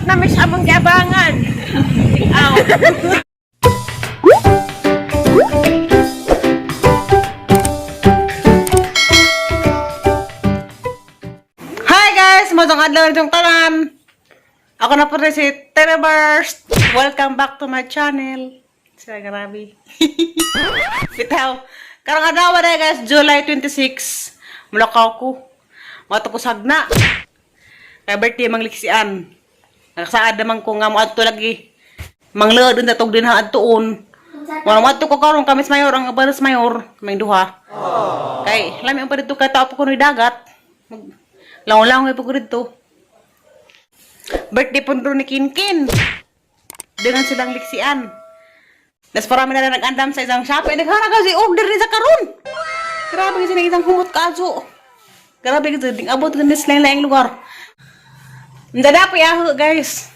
Ambot na may sabong gabangan. Aw. Hi guys! Magandang adlaw yung tanan. Ako na po rin si Teleburst. Welcome back to my channel. Sila grabe. Bitaw. Karang adlaw na guys, July 26. Mulakaw ko. Matapos hagna. Kaya birthday mangliksian. Nakasaad naman ko nga mo adto lagi. Mangleod din tatog din ha adtuon. Wala mo adto ko karon kamis mayor ang baris mayor, may duha. Kay lami ang pa dito kay tao po kuno dagat. Langon-langon ay po ko dito. Birthday po ni Kinkin. Dengan silang liksian. Nas parami na nag-andam sa isang shop. Naghara kasi order ni sa karon. Grabe kasi isang humot kaso. Grabe kasi ding abot kan dis lain-laing lugar. Ndada po yaho guys.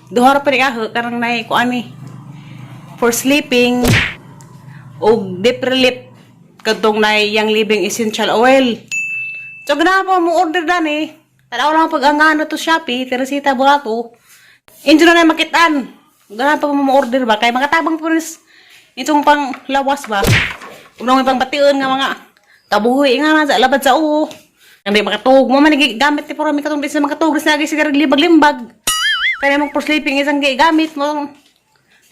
Duhar pa yaho karang nay ko ani. For sleeping o deep relief kadtong nay yang living essential oil. So ganahan pa mo order dani. Tanaw lang pag-angana to Shopee, Teresita Burato. Injo na makitaan. Ganahan pa mo order ba kay mga tabang punis. Itong pang lawas ba. Unang pang bation nga mga tabuhi nga sa labad sa uho. Hindi makatug mo man gamit ti porami katong sa makatug sa sigarig limbag-limbag. Kaya mo for sleeping isang gamit mo.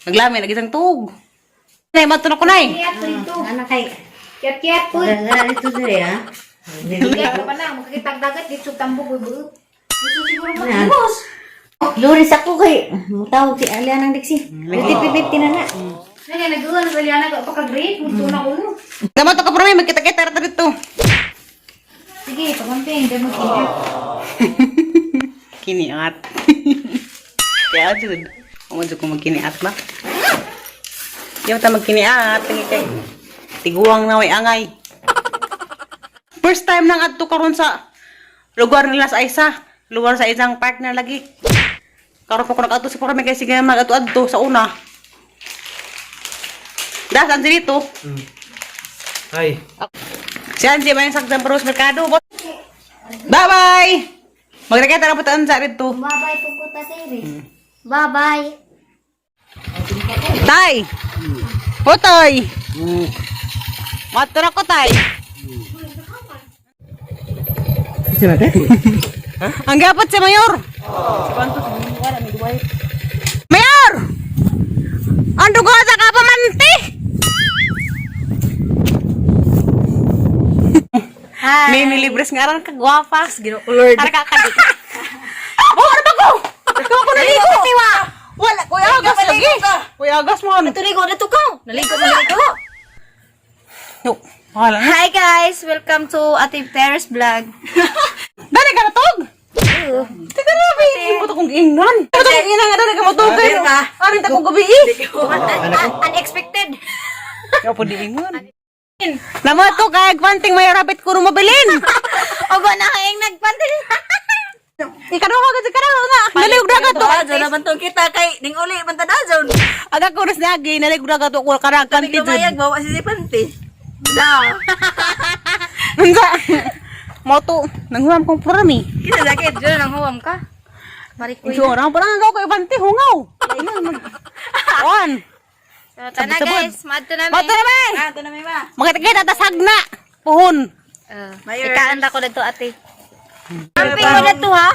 Naglami nag isang tug. Nay mato na ko nay. Anak kay Kiat-kiat po. Dala dito dire ha. Kiat pa na. Makakitag dagat dito tambok. Gusto siguro mag-ibos. Luris ako kay mutawag si Alia ng diksi. 50-50 na na. Nga, nag-uwan. Baliana ka pagka-great. Gusto na ko. Dama to ka porami magkita-kita ra dito. Sige, pagamping. Dahil mag-ingat. Kiniat. Kaya jud. Amo jud ko magkiniat ba? Yaw ta magkiniat kay tiguang na way angay. First time nang adto karon sa lugar nila sa isa, lugar sa isang partner lagi. Karon pa ko nag-adto si porami kay sige mag-adto sa una. Dasan si dito. Hi. Si Angie may sakdang Paros Mercado. Bye-bye! Magreketa na po taan sa dito. Bye-bye po po ta, Siri. Bye-bye. Tay! Hotoy! Matura ko, tay! Sino natin? Ang gapot si Mayor! Mayor! Ando ko sa kapamanti! Hi. May milibres nga rin kagwapas. Ginokulord. Para kakadit. Oh, ano ba ko? Ito ako naligo! Wala, kuya agas lagi! Kuya agas mo! Tuligo na to ko. Naligo mo naligo. Wala na. Hi guys, welcome to Ate Teres vlog. Dali ka natog! Teka na, may imot akong giingnan. Ito kong giingnan nga dali ka matog kayo. Aring takong gabi eh. Unexpected. Kaya po diingon. Naman to, kaya gwanting may rapit ko mabilin. Aba na kayong nagpantil. Ikaw ka kasi karaw nga. Naliog dagat to. Dajo naman tong kita kay ning uli man ta dajon. Aga ko ras nagi, naliog dagat to. Kung karang Kami kanti kumayag bawa si Panti. Da. Nunsa. Mo to, nanghuam kong prami. Kita sakit jud nang huwam ka. Mari ko. Ito, orang parang agaw ko ibanti, hungaw. On. So tana guys, madto na Mato na may. Ito na may ba? Makita tatas hagna. Puhon. Ikaan ko na to ate. Amping mo na to ha?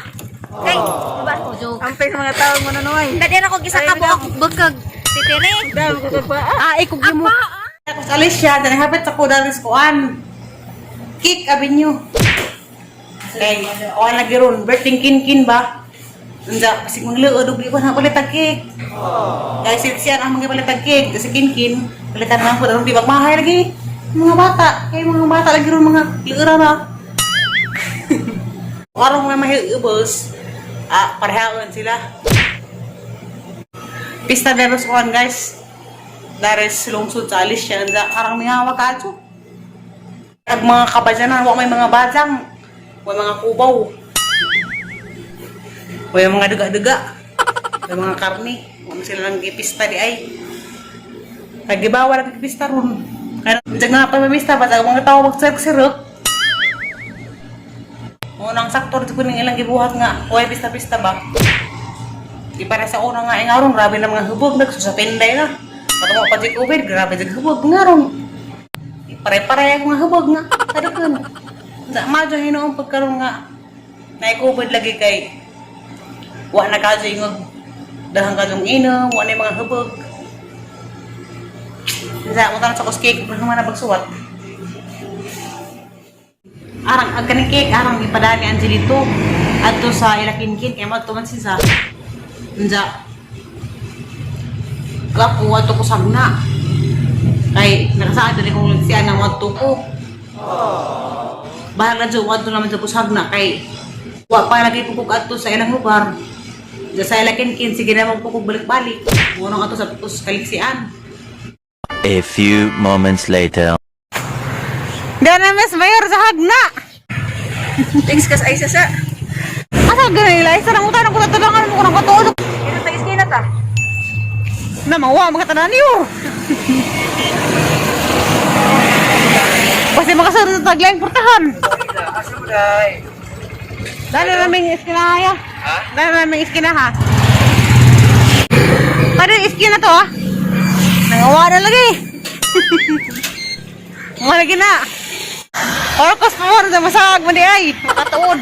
Kay, diba? Amping sa mga tao mo nanoy. Dali na ko gisa ka po bugkag. Titiri. Dami ko pa. Ikugi mo. Ako sa Alicia, dahil hapit sa kudalis kuan. Kick Avenue. Kay, kuan lagi ron. Birthday kin ba? Nanda, kasi kung luod, ugli ko na palit ang cake. Kaya siya ang mga palit ang cake. Kasi kin, palitan lang po. Di magmahay lagi. Mga bata. Kaya mga bata lagi ron mga luura na. Karong may mahigubos. Parehaan sila. Pista Veros kuan guys. Dares lungsod sa Alicia. Karang may hawak kaso. At mga kabadyanan, may mga badang. May mga kubaw. May mga duga-duga. May mga karni. Huwag sila lang gipista di ay. Nagibawa lang gipista ron. Kaya nang nga pa mamista, ba't ang mga tao magsirok-sirok. Unang saktor ko ning ilang gibuhat nga, huwag pista-pista ba? Di para sa una nga, ngaron, grabe na mga hubog, nagsusapenday na. Patungo pa si COVID, grabe sa hubog, ngaron. Pare-pare ang mga hubog nga, kadakon. Sa madyo hinoong pagkaroon nga, na-COVID lagi kay, wa na kaso yung dahang kadong inom, wa na yung mga hubog. Sa mo tanong sa kuskik, kung naman na pagsuwat. Arang, ang kaning cake, arang ipadali ang dito. Adto sa ilakin-kin, kaya magtuman siya. Nja, kapo, wato ko sagna. Kay, nakasaad na kong siya ng wato ko. Bahala dyan, wato naman sa kusagna. Kay, wa pa lagi pupuk ato sa ilang lugar. Diyan sa ilakin-kin, sige na magpupuk balik-balik. Munong ato sa kaliksian. A few moments later. Diyan na mas mayor sa hagna. Thanks kas ay sasa. Asa ganun nila? Isa lang utang ko na talangan mo ko ng katuod. Ito tagis kayo na ta. Na mawa mga tanan niyo. Kasi makasunod sa taglayang portahan. Dali naming iskina ya. Dali naming iskina ha. Tadi iskina to ha. Nangawa na lagi. Mga lagi na. Orkos pa mo na masag mo di ay. Makatuod.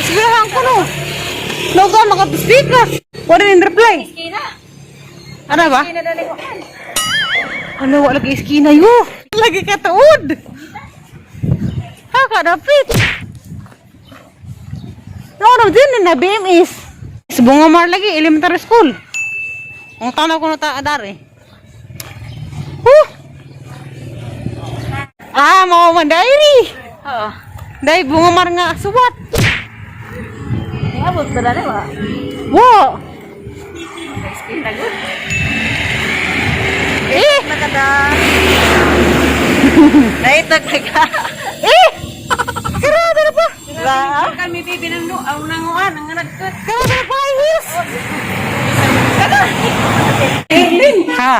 Iskinahan ko no. Logo maka-speaker. Wala rin reply. Iskina. Ano ba? Iskina dali ko. Ano, wala lagi iskina yun. Lagi katuod. Kakadapit. Ano din na BMS. Bunga Mar lagi, elementary school. Ang tanaw ko na taadari. Mau mandiri. Oo. Dahil Bunga Mar nga suwat. Abot ba dali ba? Wo. Iskina good. Nakada. Naitag ka. Karada na pa. Kami bibi ng no, ang nanguan, ang nagkut. Karada na pa, Iris. Ha?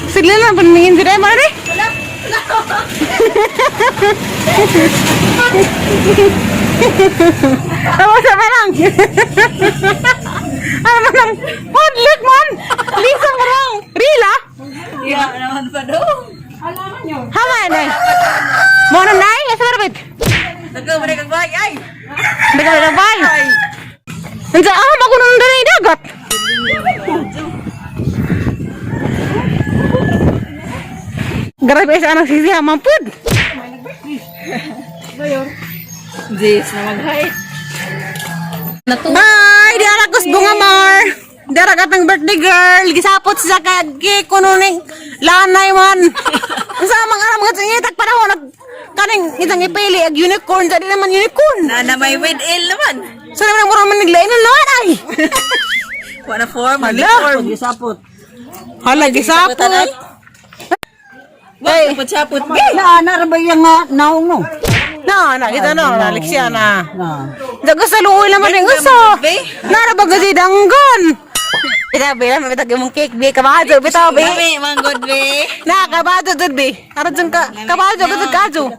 Sila lang, paningin sila, mana ni? Tawa sa manang. Ano manang? Podlik man. Lisa manang. Rila? Iya naman pa do. Hama na. Mo na nai, asa rabit. Nagko ba kag bay ay. Bigla na bay. Nandiyan ako nung dali dagat. Grabe sa anak sisi mampud. Jis na maghay. Bye! Di aragos Bunga Mar. Di aragatang birthday girl. Gisapot sa kagi kuno ning lanay man. Ang samang aram nga singitak panahon nag kaning itang ipili ag unicorn jadi naman unicorn. Na may with ill naman. So naman mo man naglain na naman ay. Wala form, Hala. gisapot. Hala gisapot. Hey, sapot. Na ba yung naong no? Na kita na Alexia na. Na. Daga sa luoy naman ng uso. Nara ba gasi danggan. Ita bela may tag mong cake be kabado bitaw be. Mami, manggod be. Na kabado dud be. Ara jeng ka kabado ka kajo.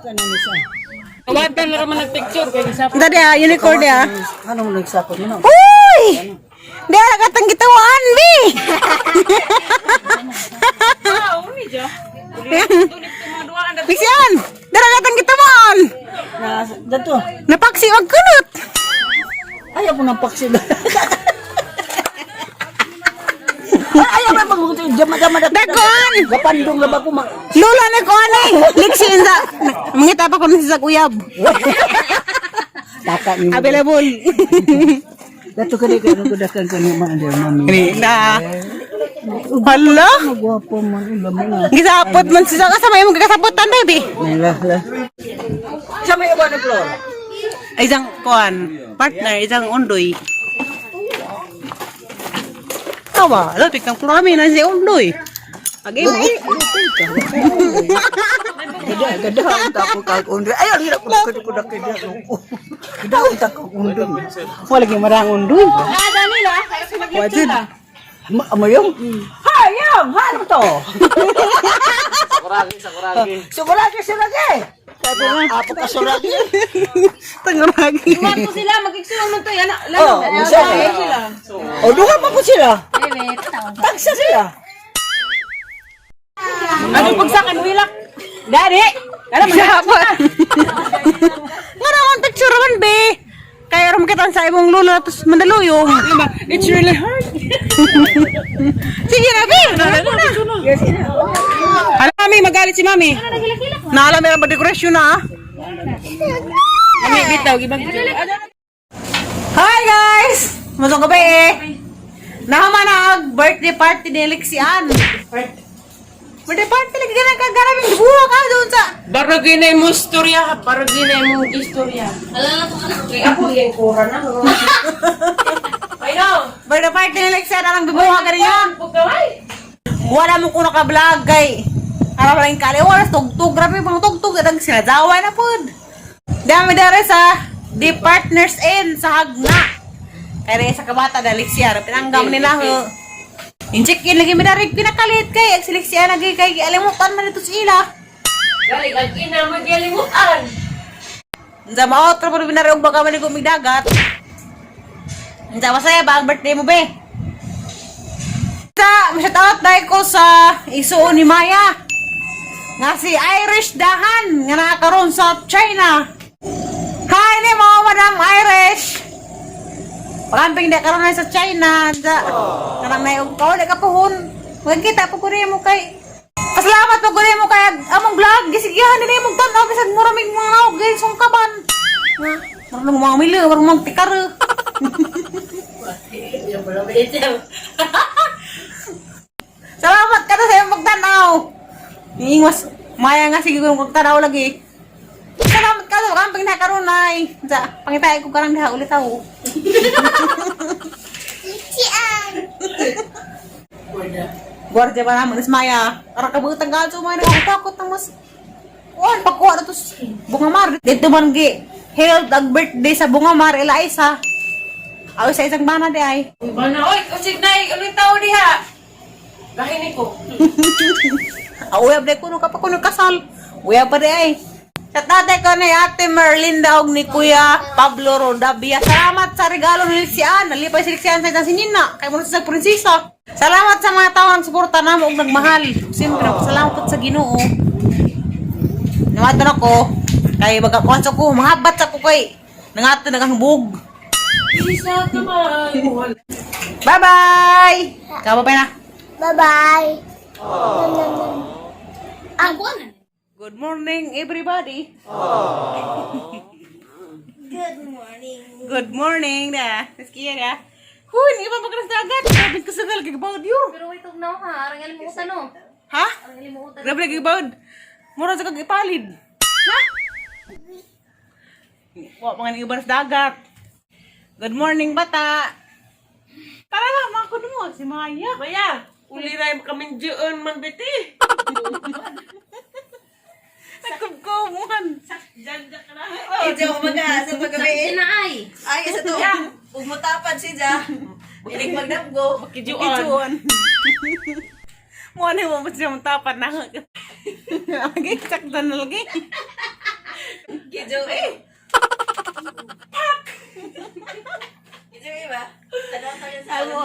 Kawatan na naman nag-picture kay gisapot. Dadi unicorn ya. Anong nagsapot mo no? Uy! Dara katang gitawan be. Uni jo. Biksian. Dara katang gitawan. Na dato. Napaksi og kunot. Ayaw po ng paksi. Ayaw ba mag jama-jama dato. Dagon. Gapandong ba ko Lula na ko anay. Liksin sa mangita pa ko sa kuyab. Taka ni. Available. Dato kani kay ano dakan kani man der mami. Na. Hala. Gwapo man ila man. Gisapot man siya kasama yung kakasapotan baby. Nila la. Sa may uban ni Flor. Isang kuan, partner, isang undoy. Tawa, lapit kang plami na si undoy. Agi mo. Gada ang tapo kag undoy. Ayaw dira ko kudak kida. Gada ang tapo undoy. Wala lagi marang undoy. Ada nila, kaya sila Wajud. Amoyong? Hayang! Ano to? Sakuragi. Sukulagi sila eh! Sabi nga, apo ka suragi. Tangaragi. Iwan ko sila, mag-iksulong nun to. Yan, Oh, masa sila. O, duha pa po sila. Bebe, tao. Tagsa sila. Ano pagsakan wilak? Dari. Ano magyapon? Nga naman tagsuraman be. Kaya ram kita sa imong lolo tapos mandaluyong. It's really hard. Sige na be. Ano mami magalit si mami? Naalam meron ba dekorasyon na? Mami bitaw gibang. Hi guys. Masong gabi eh. Nahamanag birthday party ni Lexian. Birthday party lagi ganang kagaraming buha ka doon sa Baraginay mo istorya, baraginay mo istorya. Kaya ako yung kura na. I know. birthday party ni Lexian alang bibuha ka rin yan. Pagkaway. Wala mo kuno ka vlog kay. Ara lang kali oras tugtog grabe pang tugtog dag sila daway na pud. Dami dere sa The Partners In sa Hagna. Kaya sa kabata da Lexian pinanggam nila ho. In-check-in lagi mi darig pinakalit kay si Lexian lagi kay alimutan man ito sa ila. Galing ang ina mo galimutan. Unsa mao tra pud binari og baka mali dagat. Unsa masaya ba ang birthday mo be? Shout out dahil ko sa isuon ni Maya nga si Irish Dahan nga nakakaroon sa China. Hi ni mo, Madam Irish. Pagamping na karoon na sa China. Kanang na yung kawali ka pohon. Magkita po ko rin mo kay. Pasalamat po ko rin mo kay among vlog. Gisigyahan din yung tanaw. Bisag muraming mga naog guys. Sungkaban. Marunong mga mili. Marunong mga tikar. Salamat ka na sa iyong magtanaw. Iingwas. Maya nga sige kung magtanaw lagi. Salamat ka sa kamping na karoon na eh. Pangitay ko karang diha ulit ako. Guardia ba naman is Maya? Karang kabutang gaso Maya. Nakatakot ng mas. Wan, pagkuha na to Bungamar. Dito man gi. Held ang birthday sa Bungamar. Ila isa. Awi sa isang bana di ay. Bana, oy, kasi na ulit tao diha. Gahin ko. Uyab de kuno ka pa kuno kasal. Uyab pa de ay. Sa tatay ko ni Ate Merlinda og ni Kuya Pablo Rodabia. Salamat sa regalo ni Lexian. Nalipay si Lexian sa si Nina. Kay mo sa prinsesa. Salamat sa mga tawang suporta namo og nagmahal. Siyempre, salamat sa Ginoo. Namatan ako. Kay baga konso ko, mahabat sa ko kay. Nangato nagahubog. Isa ka man. Bye-bye. Kababay na. Bye-bye. Good morning, everybody. Good morning. Good morning na. Naskiya na. Huy, hindi pa pagkakas dagat. Grabe ka sagal, kagabawad yun. Pero wait, huwag na ako ha. Arang alimutan no. Ha? Arang alimutan. Grabe na kagabawad. Mura sa kagipalid. Ha? Wa, mga nag-iba sa dagat. Good morning, bata. Tara na, mga kuno mo. Si Maya. Maya, uliray kami diyon man beti. Nagkubkuman. Janja ka na. Ito, umaga, sa paggabi. Sinaay. Ay, isa to. Umutapad siya. Ilig magdamgo. Kijuan. Mo na mo ba siya matapan na. Lagi, sakdan na lagi. Kijo eh. Kijo eh ba? Tanong tayo sa Ako,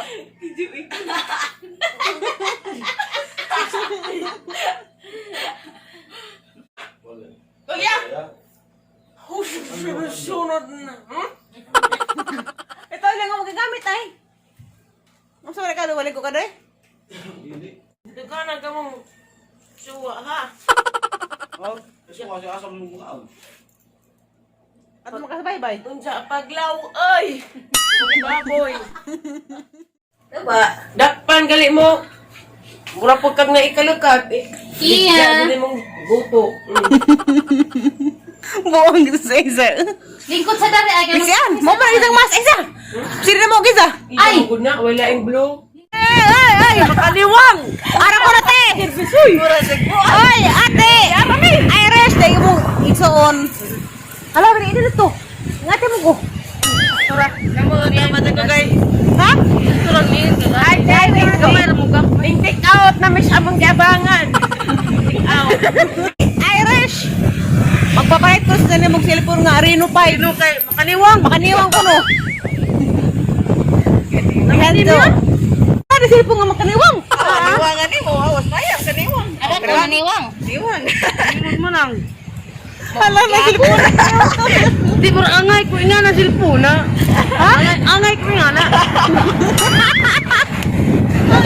Kuya. Sunod na. ito lang ang magagamit ay. Ang sabi ka, luwalik ko ka doy? Dagana ka mong suwa ha. At makasabay-bay. Unsa paglaw ay. Baboy. Diba? Dakpan gali mo. Mura po kag naikalukat eh. Iya. Dili mong buto. Buong gitu sa isa. Lingkod sa dari ay. Lexian, mo pa isang mas isa. Sino na mo giza? Ay, na wala ing blue. Ay, makaliwang. Ara ko na te. Ay, ate. Irish, tayo mo isuon. Hala, ini dito. Ngate mo ko. Namo na mata ko kay Ha? Ay, David, gawin mo ka. Take out na may samang gabangan. Take out. Irish! Magpapahit ko sa mong cellphone nga, Reno 5. Sino kay makaniwang? Makaniwang ko no. Naghanto. Ano cellphone nga makaniwang? Kaniwangan ni mo, awas pa yan, kaniwang. Ano ka maniwang? Kaniwang. Kaniwang mo lang. Hala na cellphone. Di ba angay ko nga na cellphone na? Ha? Angay ko nga na. Ang